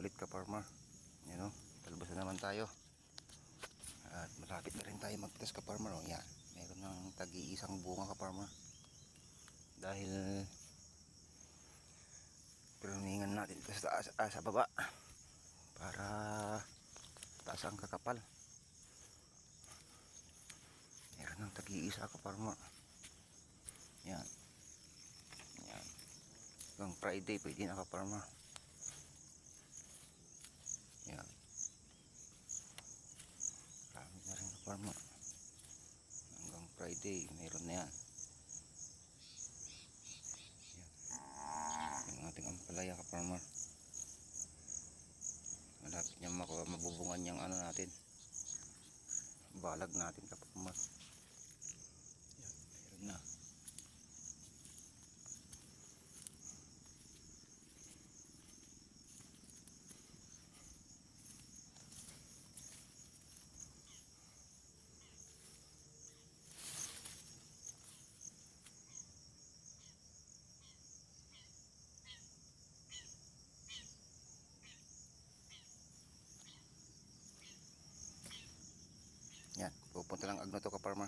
ulit ka farmer. Yan o, talbos na naman tayo. At malapit na rin tayo magtas ka farmer. O yan, meron ng tagi-isang bunga ka farmer. Dahil pinuningan natin ito sa baba para taas ang kakapal. Meron ng tagi-isa ka farmer. Yan. Yan. Hanggang Friday pwede na ka farmer. Yan. Marami na rin ka farmer. Hanggang Friday meron na yan. Yan. Yung ating ampalaya ka farmer. Malapit niya mabubungan yung ano natin. Balag natin ka farmer. Yan. Meron na. Yan, pupunta lang agno to ka farmer.